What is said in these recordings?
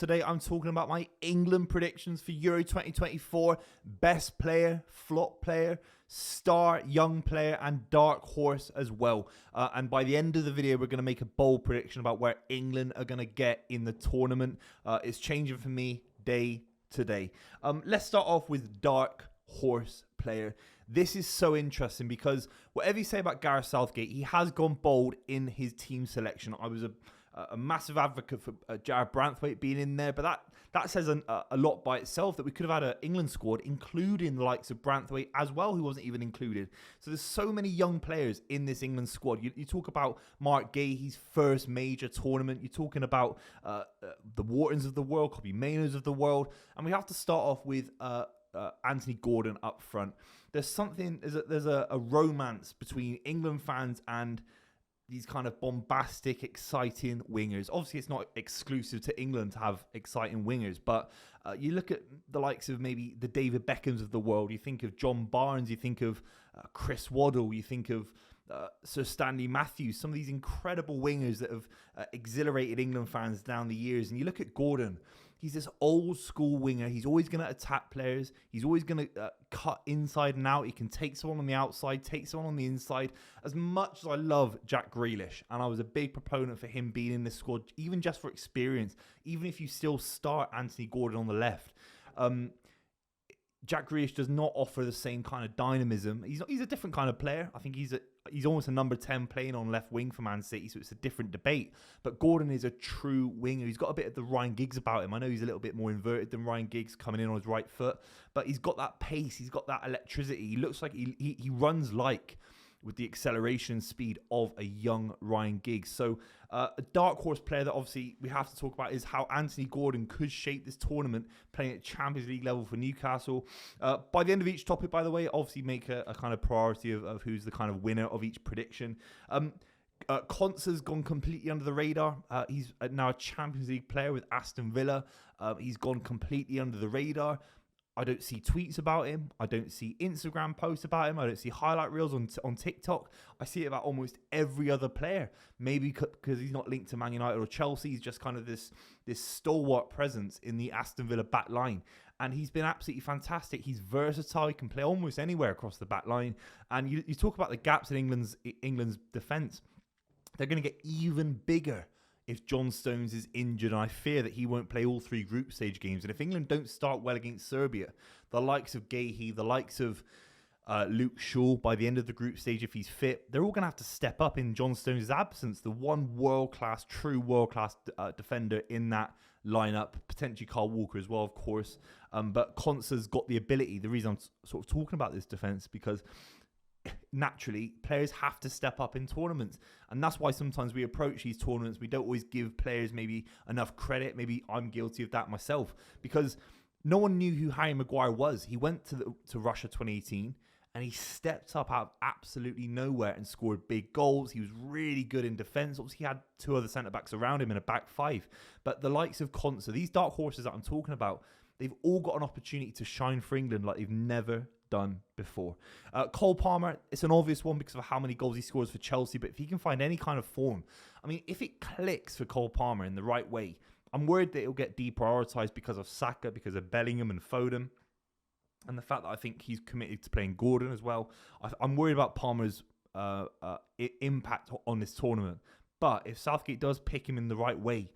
today I'm talking about my England predictions for Euro 2024. Best player, flop player, star, young player, and dark horse as well. And by the end of the video, we're going to make a bold prediction about where England are going to get in the tournament. It's changing for me day to day. Let's start off with dark horse player. This is so interesting because whatever you say about Gareth Southgate, he has gone bold in his team selection. I was a massive advocate for Jared Branthwaite being in there, but that says a lot by itself, that we could have had an England squad including the likes of Branthwaite as well, who wasn't even included. So there's so many young players in this England squad. You talk about Mark Gahey's first major tournament. You're talking about the Whartons of the world, Kobbie Mainos of the world, and we have to start off with Anthony Gordon up front. There's a romance between England fans and these kind of bombastic, exciting wingers. Obviously, it's not exclusive to England to have exciting wingers, but you look at the likes of maybe the David Beckhams of the world. You think of John Barnes, you think of Chris Waddle, you think of Sir Stanley Matthews, some of these incredible wingers that have exhilarated England fans down the years. And you look at Gordon, he's this old school winger. He's always going to attack players. He's always going to cut inside and out. He can take someone on the outside, take someone on the inside. As much as I love Jack Grealish, and I was a big proponent for him being in this squad, even just for experience, even if you still start Anthony Gordon on the left, Jack Grealish does not offer the same kind of dynamism. He's a different kind of player. I think he's almost a number 10 playing on left wing for Man City, so it's a different debate. But Gordon is a true winger. He's got a bit of the Ryan Giggs about him. I know he's a little bit more inverted than Ryan Giggs coming in on his right foot, but he's got that pace. He's got that electricity. He looks like he runs like with the acceleration speed of a young Ryan Giggs. So a dark horse player that obviously we have to talk about is how Anthony Gordon could shape this tournament, playing at Champions League level for Newcastle. By the end of each topic, by the way, obviously make a kind of priority of who's the kind of winner of each prediction. Konsa's gone completely under the radar. He's now a Champions League player with Aston Villa. He's gone completely under the radar. I don't see tweets about him. I don't see Instagram posts about him. I don't see highlight reels on TikTok. I see it about almost every other player. Maybe because he's not linked to Man United or Chelsea. He's just kind of this stalwart presence in the Aston Villa back line. And he's been absolutely fantastic. He's versatile. He can play almost anywhere across the back line. And you talk about the gaps in England's defence. They're going to get even bigger if John Stones is injured, and I fear that he won't play all 3 group stage games. And if England don't start well against Serbia, the likes of Gahey, the likes of Luke Shaw, by the end of the group stage, if he's fit, they're all going to have to step up in John Stones' absence. The one world-class, true world-class defender in that lineup, potentially Kyle Walker as well, of course. But Konsa's got the ability. The reason I'm sort of talking about this defence, because naturally players have to step up in tournaments, and that's why sometimes we approach these tournaments, we don't always give players maybe enough credit. Maybe I'm guilty of that myself, because no one knew who Harry Maguire was. He went to Russia 2018 and he stepped up out of absolutely nowhere and scored big goals. He was really good in defence. Obviously he had 2 other centre-backs around him in a back 5, but the likes of Konsa, these dark horses that I'm talking about, they've all got an opportunity to shine for England like they've never done before. Cole Palmer, it's an obvious one because of how many goals he scores for Chelsea, but if he can find any kind of form, I mean, if it clicks for Cole Palmer in the right way, I'm worried that it'll get deprioritised because of Saka, because of Bellingham and Foden, and the fact that I think he's committed to playing Gordon as well. I'm worried about Palmer's impact on this tournament, but if Southgate does pick him in the right way,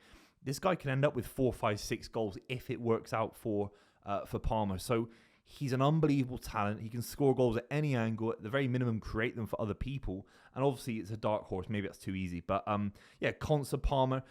this guy can end up with 4, 5, 6 goals if it works out for Palmer. So he's an unbelievable talent. He can score goals at any angle, at the very minimum create them for other people. And obviously it's a dark horse. Maybe that's too easy. But yeah, Konsa, Palmer.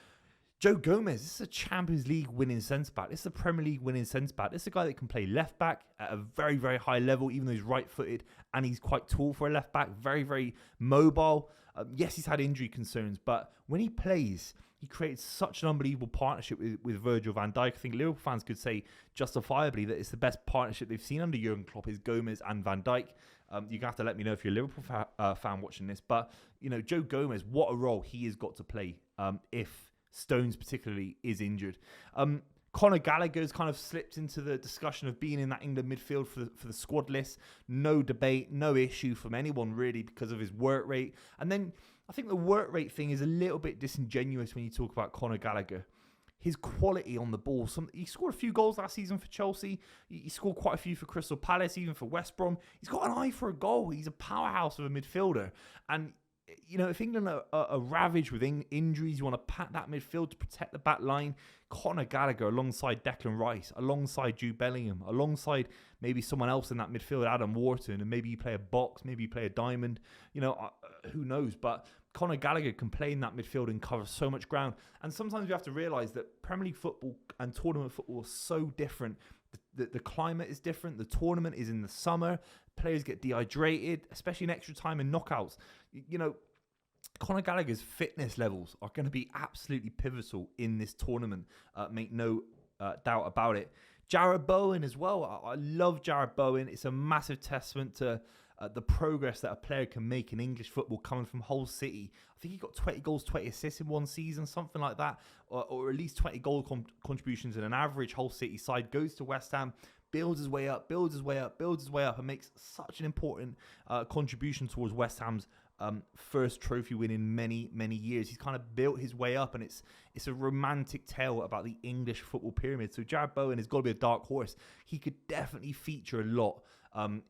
Joe Gomez, this is a Champions League winning centre-back. This is a Premier League winning centre-back. This is a guy that can play left-back at a very, very high level, even though he's right-footed and he's quite tall for a left-back. Very, very mobile. Yes, he's had injury concerns, but when he plays, he creates such an unbelievable partnership with Virgil van Dijk. I think Liverpool fans could say justifiably that it's the best partnership they've seen under Jurgen Klopp is Gomez and Van Dijk. You're going to have to let me know if you're a Liverpool fan watching this. But, you know, Joe Gomez, what a role he has got to play if Stones particularly is injured. Conor Gallagher's kind of slipped into the discussion of being in that England midfield for the squad list. No debate, no issue from anyone really because of his work rate. And then I think the work rate thing is a little bit disingenuous when you talk about Conor Gallagher. his quality on the ball. He scored a few goals last season for Chelsea. He scored quite a few for Crystal Palace, even for West Brom. He's got an eye for a goal. He's a powerhouse of a midfielder. And, you know, if England are ravaged with injuries, you want to pack that midfield to protect the back line. Conor Gallagher alongside Declan Rice, alongside Jude Bellingham, alongside maybe someone else in that midfield, Adam Wharton, and maybe you play a box, maybe you play a diamond. You know, who knows? But Conor Gallagher can play in that midfield and cover so much ground. And sometimes you have to realise that Premier League football and tournament football are so different. The climate is different. The tournament is in the summer. Players get dehydrated, especially in extra time and knockouts. You know, Conor Gallagher's fitness levels are going to be absolutely pivotal in this tournament. Make no doubt about it. Jarrod Bowen as well. I love Jarrod Bowen. It's a massive testament to the progress that a player can make in English football coming from Hull City. I think he got 20 goals, 20 assists in one season, something like that, or at least 20 goal contributions in an average Hull City side. Goes to West Ham, builds his way up, and makes such an important contribution towards West Ham's first trophy win in many, many years. He's kind of built his way up, and it's a romantic tale about the English football pyramid. So Jarrod Bowen has got to be a dark horse. He could definitely feature a lot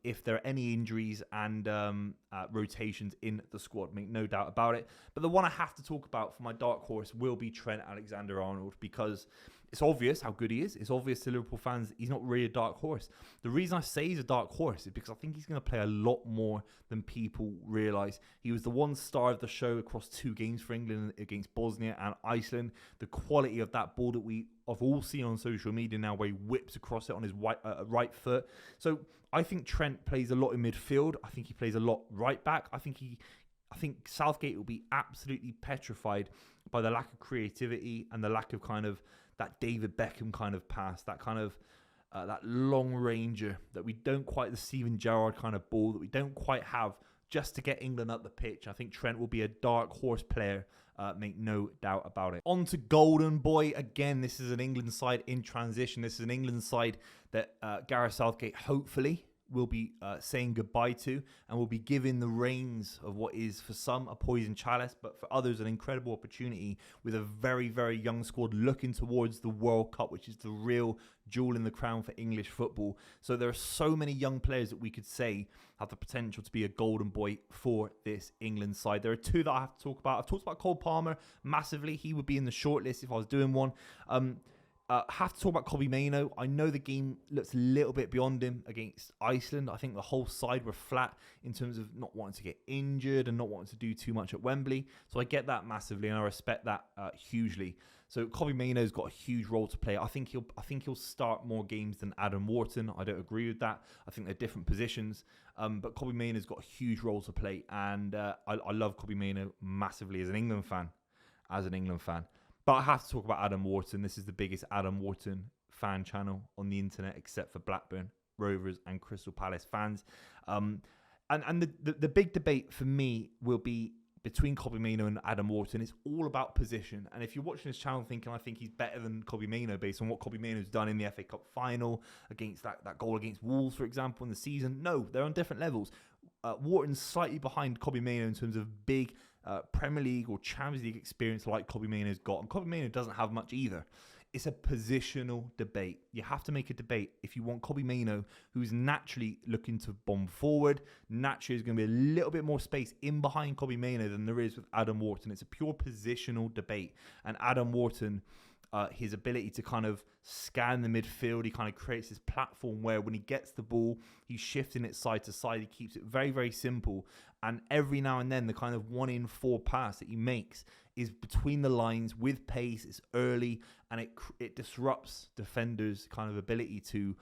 if there are any injuries and rotations in the squad. Make no doubt about it. But the one I have to talk about for my dark horse will be Trent Alexander-Arnold, because it's obvious how good he is. It's obvious to Liverpool fans he's not really a dark horse. The reason I say he's a dark horse is because I think he's going to play a lot more than people realise. He was the one star of the show across 2 games for England against Bosnia and Iceland. The quality of that ball that we have all seen on social media now, where he whips across it on his right foot. So I think Trent plays a lot in midfield. I think he plays a lot right back. I think Southgate will be absolutely petrified by the lack of creativity and the lack of kind of that David Beckham kind of pass, that kind of that long ranger that we don't quite, the Steven Gerrard kind of ball that we don't quite have just to get England up the pitch. I think Trent will be a dark horse player, make no doubt about it. On to Golden Boy. Again, this is an England side in transition. This is an England side that Gareth Southgate hopefully will be saying goodbye to, and will be giving the reins of what is for some a poison chalice, but for others an incredible opportunity with a very, very young squad looking towards the World Cup, which is the real jewel in the crown for English football. So there are so many young players that we could say have the potential to be a golden boy for this England side. There are 2 that I have to talk about. I've talked about Cole Palmer massively. He would be in the shortlist if I was doing one. Have to talk about Kobbie Mainoo. I know the game looks a little bit beyond him against Iceland. I think the whole side were flat in terms of not wanting to get injured and not wanting to do too much at Wembley. So I get that massively, and I respect that hugely. So Kobbie Mainoo's got a huge role to play. I think he'll start more games than Adam Wharton. I don't agree with that. I think they're different positions. But Kobbie Mainoo's got a huge role to play, and I love Kobbie Mainoo massively as an England fan. But I have to talk about Adam Wharton. This is the biggest Adam Wharton fan channel on the internet, except for Blackburn Rovers and Crystal Palace fans. And the big debate for me will be between Kobbie Mainoo and Adam Wharton. It's all about position. And if you're watching this channel thinking, I think he's better than Kobbie Mainoo based on what Kobbie Mainoo's done in the FA Cup final, against that goal against Wolves, for example, in the season. No, they're on different levels. Wharton's slightly behind Kobbie Mainoo in terms of big Premier League or Champions League experience like Kobbie Mainoo's got. And Kobbie Mainoo doesn't have much either. It's a positional debate. You have to make a debate if you want Kobbie Mainoo, who's naturally looking to bomb forward. Naturally, there's going to be a little bit more space in behind Kobbie Mainoo than there is with Adam Wharton. It's a pure positional debate. And Adam Wharton, his ability to kind of scan the midfield, he kind of creates this platform where when he gets the ball, he's shifting it side to side. He keeps it very, very simple. And every now and then, the kind of 1 in 4 pass that he makes is between the lines with pace. It's early, and it disrupts defenders' kind of ability to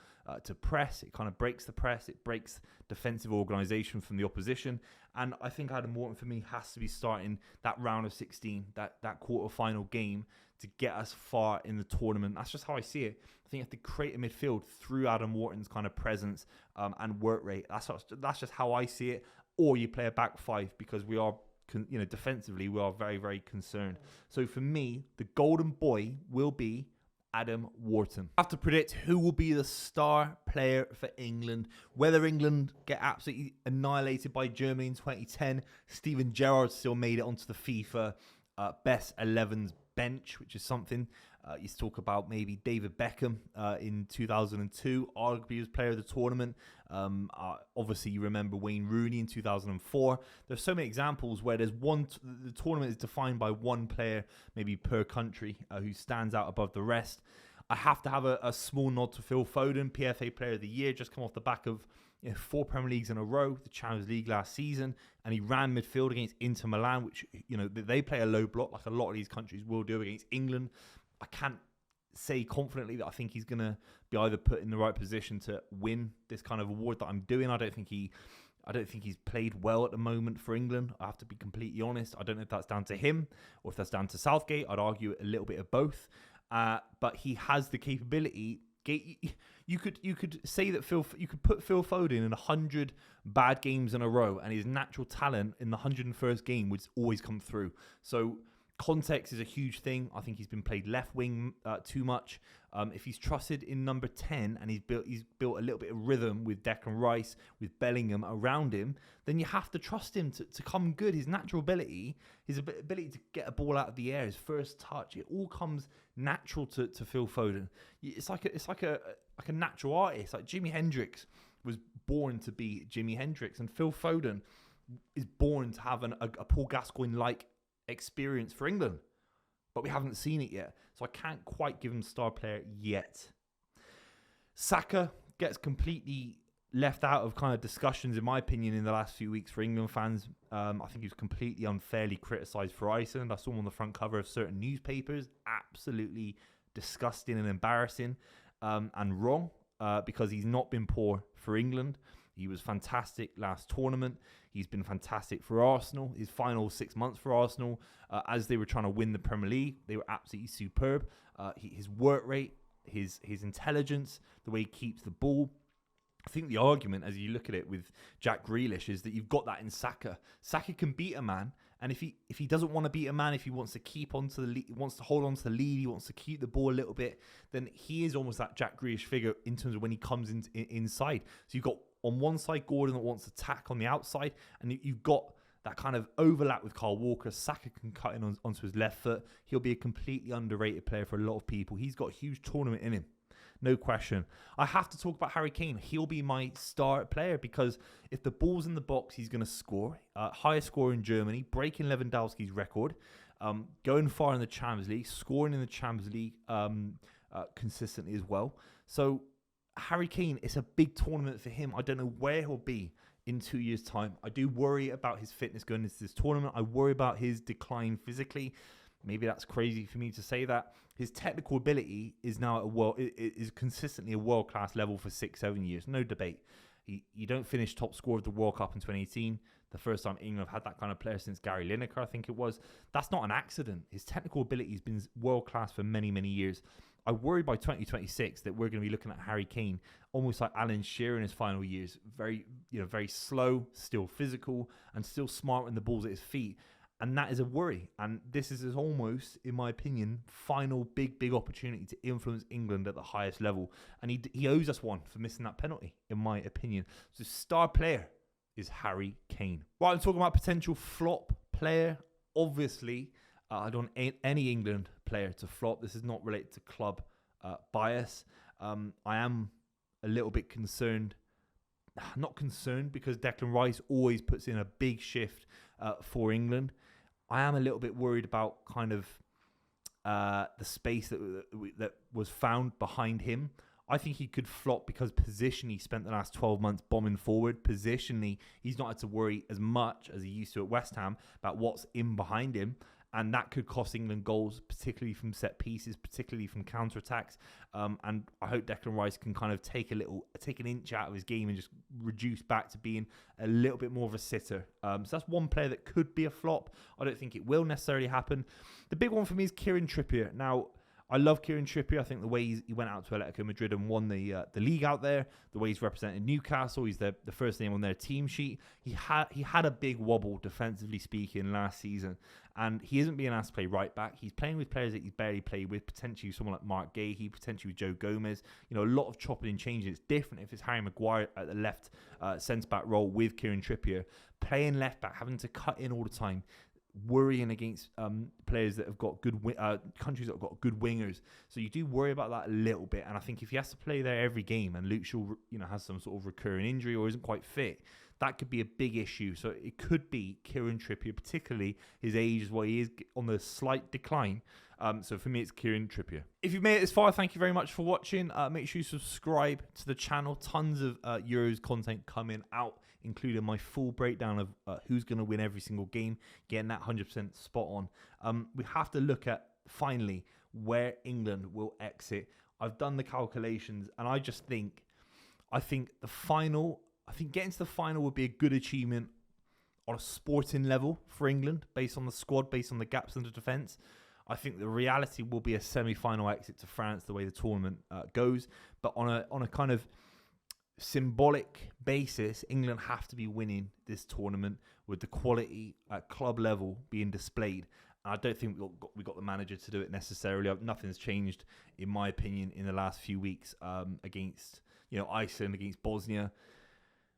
press. It kind of breaks the press. It breaks defensive organisation from the opposition. And I think Adam Wharton, for me, has to be starting that round of 16, that quarter-final game to get us far in the tournament. That's just how I see it. I think you have to create a midfield through Adam Wharton's kind of presence and work rate. That's just how I see it. Or you play a back 5, because we are, defensively, we are very, very concerned. So for me, the golden boy will be Adam Wharton. I have to predict who will be the star player for England. Whether England get absolutely annihilated by Germany in 2010, Steven Gerrard still made it onto the FIFA best 11's bench, which is something. You talk about maybe David Beckham in 2002, arguably was player of the tournament. Obviously, you remember Wayne Rooney in 2004. There's so many examples where there's the tournament is defined by one player, maybe per country, who stands out above the rest. I have to have a small nod to Phil Foden, PFA Player of the Year, just come off the back of 4 Premier Leagues in a row, the Champions League last season, and he ran midfield against Inter Milan, which, they play a low block like a lot of these countries will do against England. I can't say confidently that I think he's going to be either put in the right position to win this kind of award that I'm doing. I don't think he's played well at the moment for England. I have to be completely honest. I don't know if that's down to him or if that's down to Southgate. I'd argue a little bit of both. But he has the capability. You could say that you could put Phil Foden in 100 bad games in a row, and his natural talent in the 101st game would always come through. So context is a huge thing. I think he's been played left wing too much. If he's trusted in number 10 and he's built a little bit of rhythm with Declan Rice, with Bellingham around him, then you have to trust him to come good. His natural ability, his ability to get a ball out of the air, his first touch, it all comes natural to Phil Foden. It's like a natural artist. Like Jimi Hendrix was born to be Jimi Hendrix, and Phil Foden is born to have a Paul Gascoigne-like experience for England, but we haven't seen it yet, so I can't quite give him star player yet. Saka gets completely left out of kind of discussions, in my opinion, in the last few weeks for England fans. I think he was completely unfairly criticised for Iceland. I saw him on the front cover of certain newspapers. Absolutely disgusting and embarrassing, and wrong, because he's not been poor for England. He was fantastic last tournament. He's been fantastic for Arsenal. His final 6 months for Arsenal, as they were trying to win the Premier League, they were absolutely superb. His work rate, his intelligence, the way he keeps the ball. I think the argument, as you look at it with Jack Grealish, is that you've got that in Saka. Saka can beat a man, and if he doesn't want to beat a man, if he wants to keep on to the lead, wants to hold on to the lead, he wants to keep the ball a little bit, then he is almost that Jack Grealish figure in terms of when he comes inside. So you've got on one side Gordon that wants to attack on the outside, and you've got that kind of overlap with Kyle Walker. Saka can cut in onto his left foot. He'll be a completely underrated player for a lot of people. He's got a huge tournament in him. No question. I have to talk about Harry Kane. He'll be my star player because if the ball's in the box, he's going to score. Highest scorer in Germany, breaking Lewandowski's record, going far in the Champions League, scoring in the Champions League consistently as well. So Harry Kane, it's a big tournament for him. I don't know where he'll be in 2 years' time. I do worry about his fitness going into this tournament. I worry about his decline physically. Maybe that's crazy for me to say that. His technical ability is now is consistently a world-class level for 6-7 years. No debate. You don't finish top scorer of the World Cup in 2018. The first time England have had that kind of player since Gary Lineker, I think it was. That's not an accident. His technical ability has been world-class for many, many years. I worry by 2026 that we're going to be looking at Harry Kane almost like Alan Shearer in his final years. Very slow, still physical, and still smart when the ball's at his feet. And that is a worry. And this is almost, in my opinion, final big opportunity to influence England at the highest level. And he owes us one for missing that penalty, in my opinion. So star player is Harry Kane. Right, I'm talking about potential flop player. Obviously, I don't want any England player to flop. This is not related to club bias. I am a little bit concerned. Not concerned because Declan Rice always puts in a big shift for England. I am a little bit worried about kind of the space that was found behind him. I think he could flop because positionally he spent the last 12 months bombing forward. Positionally, he's not had to worry as much as he used to at West Ham about what's in behind him. And that could cost England goals, particularly from set pieces, particularly from counter-attacks. And I hope Declan Rice can kind of take an inch out of his game and just reduce back to being a little bit more of a sitter. So that's one player that could be a flop. I don't think it will necessarily happen. The big one for me is Kieran Trippier. Now, I love Kieran Trippier. I think the way he went out to Atletico Madrid and won the league out there, the way he's represented Newcastle, he's the first name on their team sheet. He had a big wobble, defensively speaking, last season, and he isn't being asked to play right back. He's playing with players that he's barely played with, potentially someone like Mark Gahey, potentially with Joe Gomez. A lot of chopping and changing. It's different if it's Harry Maguire at the left centre-back role with Kieran Trippier. Playing left back, having to cut in all the time. worrying against players that have got good countries that have got good wingers. So you do worry about that a little bit. And I think if he has to play there every game and Luke Shaw, has some sort of recurring injury or isn't quite fit, that could be a big issue. So it could be Kieran Trippier, particularly his age as well. He is on the slight decline. So for me, it's Kieran Trippier. If you've made it this far, thank you very much for watching. Make sure you subscribe to the channel. Tons of Euros content coming out, including my full breakdown of who's going to win every single game, getting that 100% spot on. We have to look at, finally, where England will exit. I've done the calculations, and I think getting to the final would be a good achievement on a sporting level for England, based on the squad, based on the gaps in the defence. I think the reality will be a semi-final exit to France, the way the tournament goes. But on a kind of symbolic basis, England have to be winning this tournament with the quality at club level being displayed. And I don't think we got the manager to do it necessarily. Nothing's changed, in my opinion, in the last few weeks against Iceland, against Bosnia.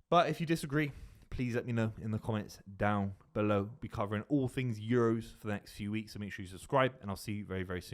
But if you disagree, please let me know in the comments down below. We'll be covering all things Euros for the next few weeks, so make sure you subscribe, and I'll see you very, very soon.